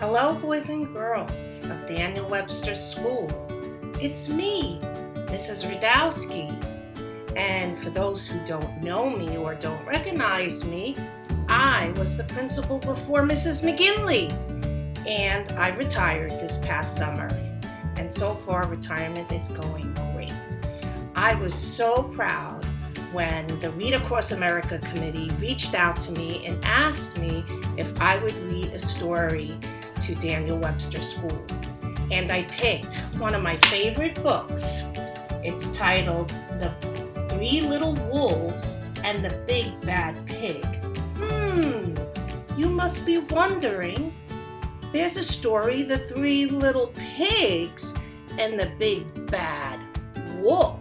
Hello, boys and girls of Daniel Webster School. It's me, Mrs. Rudowsky. And for those who don't know me or don't recognize me, I was the principal before Mrs. McGinley. And I retired this past summer. And so far, retirement is going great. I was so proud when the Read Across America Committee reached out to me and asked me if I would read a story to Daniel Webster School. And I picked one of my favorite books. It's titled The Three Little Wolves and the Big Bad Pig. You must be wondering, there's a story, The Three Little Pigs and the Big Bad Wolf.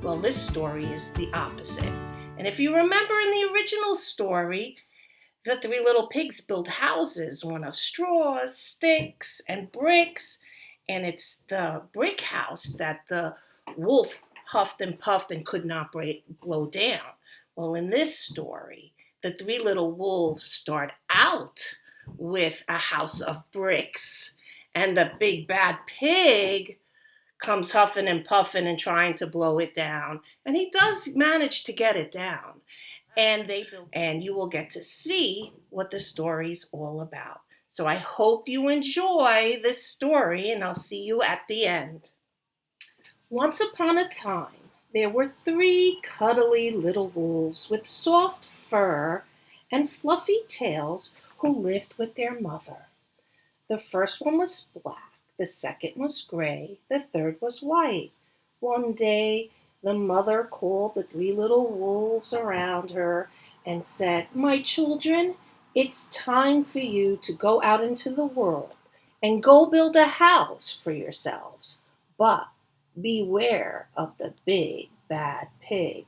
Well, this story is the opposite. And if you remember in the original story, the three little pigs built houses, one of straws, sticks, and bricks. And it's the brick house that the wolf huffed and puffed and could not blow down. Well, in this story, the three little wolves start out with a house of bricks. And the big bad pig comes huffing and puffing and trying to blow it down. And he does manage to get it down. And you will get to see what the story's all about. So I hope you enjoy this story, and I'll see you at the end. Once upon a time, there were three cuddly little wolves with soft fur and fluffy tails who lived with their mother. The first one was black, the second was gray, the third was white. One day, the mother called the three little wolves around her and said, "My children, it's time for you to go out into the world and go build a house for yourselves. But beware of the big bad pig."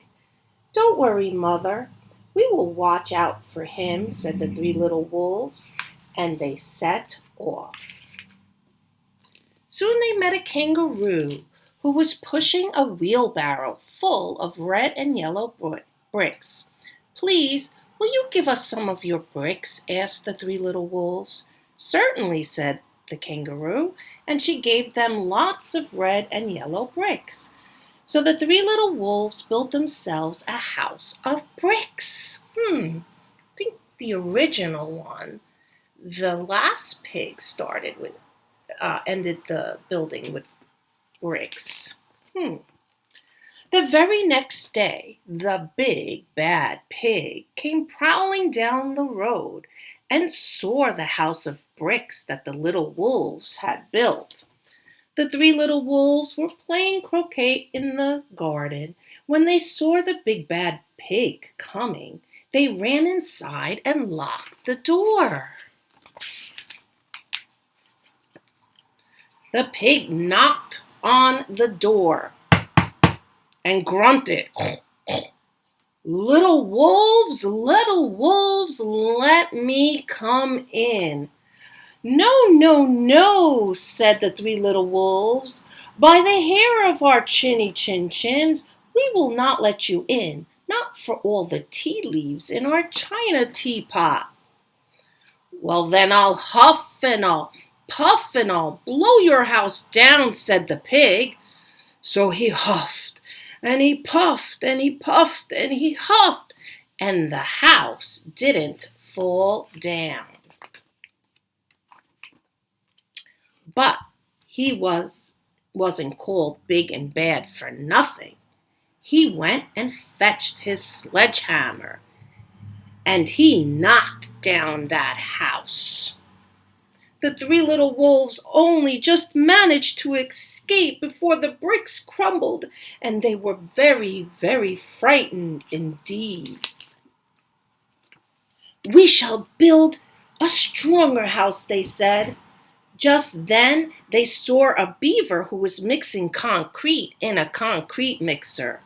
"Don't worry, mother. We will watch out for him," said the three little wolves, and they set off. Soon they met a kangaroo who was pushing a wheelbarrow full of red and yellow bricks. "Please, will you give us some of your bricks?" asked the three little wolves. "Certainly," said the kangaroo, and she gave them lots of red and yellow bricks. So the three little wolves built themselves a house of bricks. I think the original one, the last pig ended the building with bricks. The very next day, the big bad pig came prowling down the road and saw the house of bricks that the little wolves had built. The three little wolves were playing croquet in the garden when they saw the big bad pig coming. They ran inside and locked the door. The pig knocked on the door and grunted, little wolves, let me come in." "No, no, no," said the three little wolves. "By the hair of our chinny chin chins, we will not let you in, not for all the tea leaves in our china teapot." "Well, then I'll huff and I'll puff and I'll blow your house down," said the pig. So he huffed and he puffed and he puffed and he huffed, and the house didn't fall down. But he wasn't called big and bad for nothing. He went and fetched his sledgehammer, and he knocked down that house. The three little wolves only just managed to escape before the bricks crumbled, and they were very, very frightened indeed. "We shall build a stronger house," they said. Just then they saw a beaver who was mixing concrete in a concrete mixer.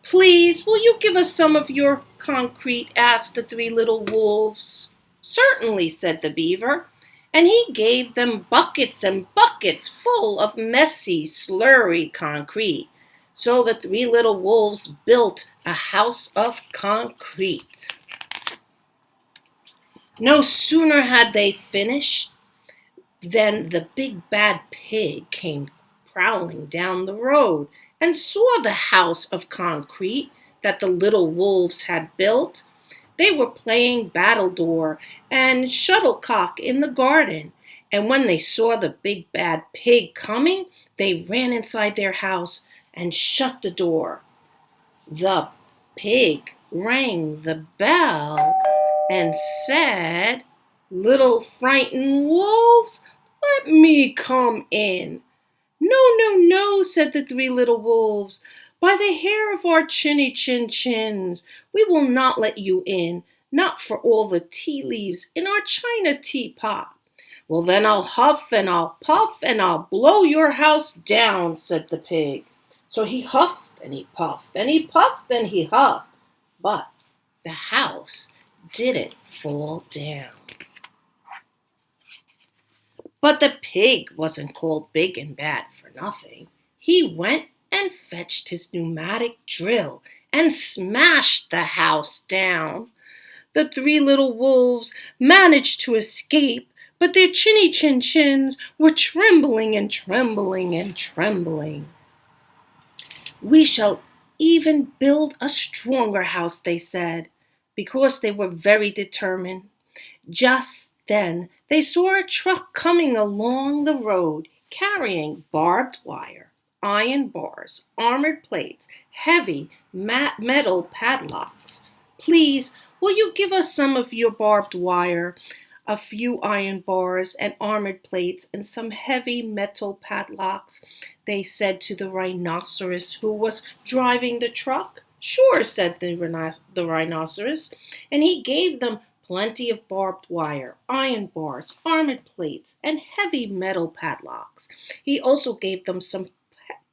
"Please, will you give us some of your concrete?" asked the three little wolves. "Certainly," said the beaver. And he gave them buckets and buckets full of messy, slurry concrete. So the three little wolves built a house of concrete. No sooner had they finished Then the big bad pig came prowling down the road and saw the house of concrete that the little wolves had built. They were playing battledore and shuttlecock in the garden, and when they saw the big bad pig coming, they ran inside their house and shut the door. The pig rang the bell and said, "Little frightened wolves, let me come in." "No, no, no," said the three little wolves. "By the hair of our chinny chin chins, we will not let you in, not for all the tea leaves in our china teapot." "Well, then I'll huff and I'll puff and I'll blow your house down," said the pig. So he huffed and he puffed and he puffed and he huffed, but the house didn't fall down. But the pig wasn't called big and bad for nothing. He went and fetched his pneumatic drill and smashed the house down. The three little wolves managed to escape, but their chinny chin chins were trembling and trembling and trembling. "We shall even build a stronger house," they said, because they were very determined. Just then they saw a truck coming along the road carrying barbed wire, iron bars, armored plates, heavy metal padlocks. "Please, will you give us some of your barbed wire, a few iron bars and armored plates, and some heavy metal padlocks?" they said to the rhinoceros who was driving the truck. "Sure," said the rhinoceros, and he gave them plenty of barbed wire, iron bars, armored plates, and heavy metal padlocks. He also gave them some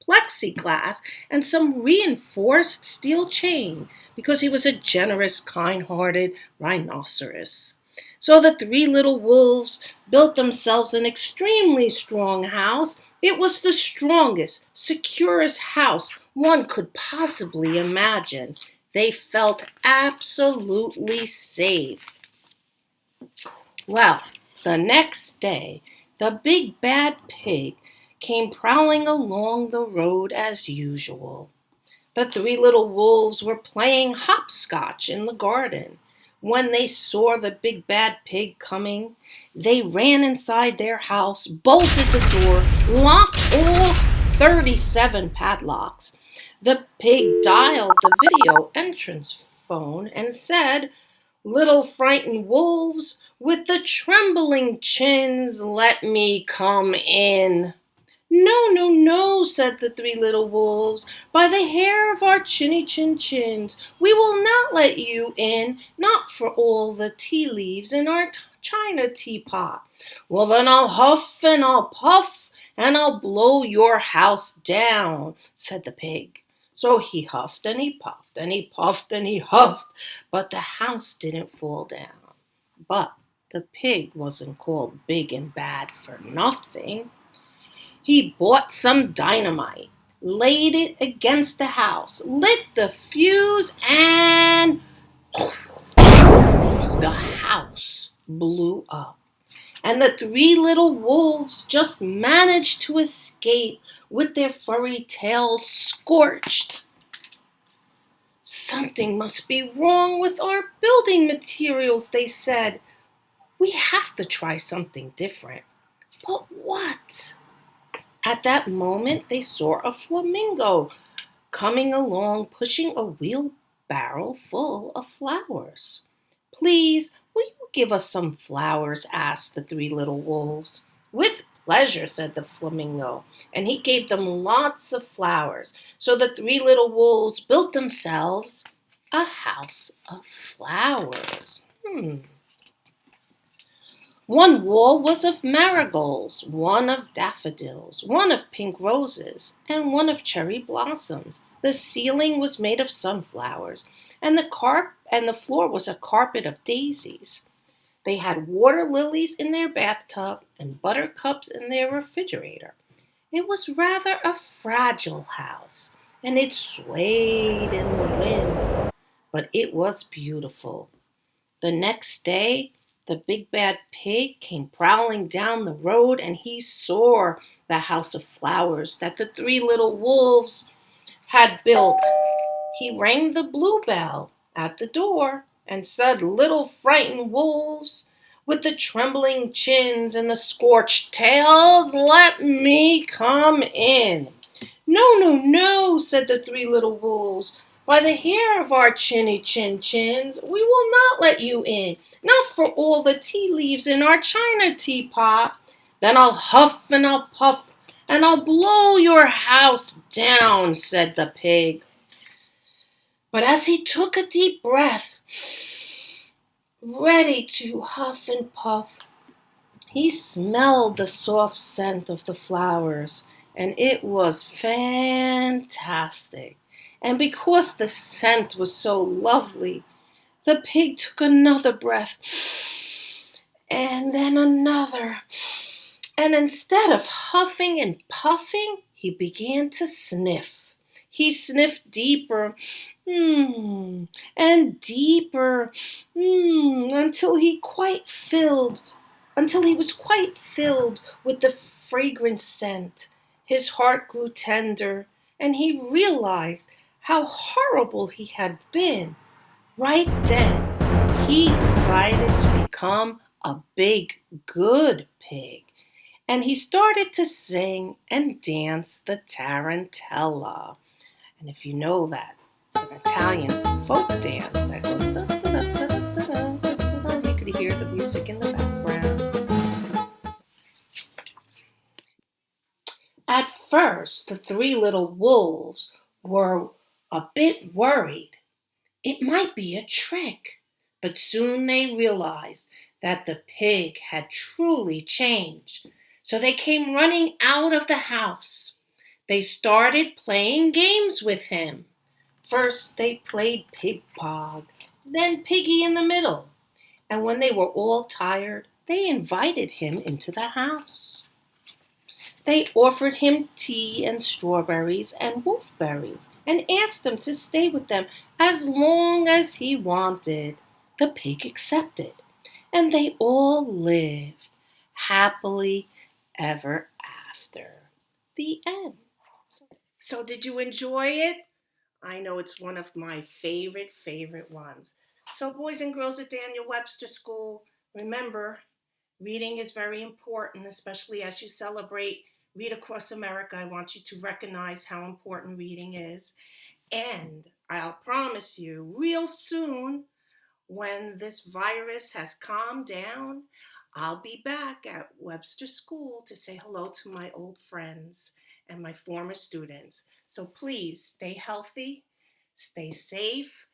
plexiglass and some reinforced steel chain because he was a generous, kind-hearted rhinoceros. So the three little wolves built themselves an extremely strong house. It was the strongest, securest house one could possibly imagine. They felt absolutely safe. Well, the next day, the big bad pig came prowling along the road as usual. The three little wolves were playing hopscotch in the garden. When they saw the big bad pig coming, they ran inside their house, bolted the door, locked all 37 padlocks. The pig dialed the video entrance phone and said, "Little frightened wolves with the trembling chins, let me come in." "No, no, no," said the three little wolves. "By the hair of our chinny chin chins, we will not let you in, not for all the tea leaves in our china teapot." "Well, then I'll huff and I'll puff and I'll blow your house down," said the pig. So he huffed and he puffed and he puffed and he huffed, but the house didn't fall down. But the pig wasn't called big and bad for nothing. He bought some dynamite, laid it against the house, lit the fuse, and the house blew up. And the three little wolves just managed to escape with their furry tails scorched. "Something must be wrong with our building materials," they said. "We have to try something different." "But what?" At that moment, they saw a flamingo coming along, pushing a wheelbarrow full of flowers. "Please, will you give us some flowers?" asked the three little wolves. "With pleasure," said the flamingo, and he gave them lots of flowers. So the three little wolves built themselves a house of flowers. One wall was of marigolds, one of daffodils, one of pink roses, and one of cherry blossoms. The ceiling was made of sunflowers, and the floor was a carpet of daisies. They had water lilies in their bathtub and buttercups in their refrigerator. It was rather a fragile house, and it swayed in the wind, but it was beautiful. The next day, The big bad pig came prowling down the road, and he saw the house of flowers that the three little wolves had built. He rang the bluebell at the door and said, "Little frightened wolves, with the trembling chins and the scorched tails, let me come in." "No, no, no," said the three little wolves. "By the hair of our chins, we will not let you in, not for all the tea leaves in our china teapot. Then I'll huff and I'll puff, and I'll blow your house down," said the pig. But as he took a deep breath, ready to huff and puff, he smelled the soft scent of the flowers, and it was fantastic. And because the scent was so lovely, the pig took another breath, and then another. And instead of huffing and puffing, he began to sniff. He sniffed deeper, and deeper, until he was quite filled with the fragrant scent. His heart grew tender, and he realized how horrible he had been. Right then, he decided to become a big, good pig, and he started to sing and dance the tarantella. And if you know that, it's an Italian folk dance that goes da da da da da da da da. You could hear the music in the background. At first, the three little wolves were a bit worried. It might be a trick. But soon they realized that the pig had truly changed. So they came running out of the house. They started playing games with him. First, they played pig pog, then piggy in the middle. And when they were all tired, they invited him into the house. They offered him tea and strawberries and wolfberries and asked him to stay with them as long as he wanted. The pig accepted, and they all lived happily ever after. The end. So, did you enjoy it? I know it's one of my favorite ones. So, boys and girls at Daniel Webster School, remember, reading is very important, especially as you celebrate Read Across America. I want you to recognize how important reading is. And I'll promise you, real soon, when this virus has calmed down, I'll be back at Webster School to say hello to my old friends and my former students. So please stay healthy, stay safe,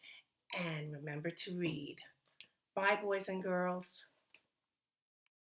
and remember to read. Bye, boys and girls.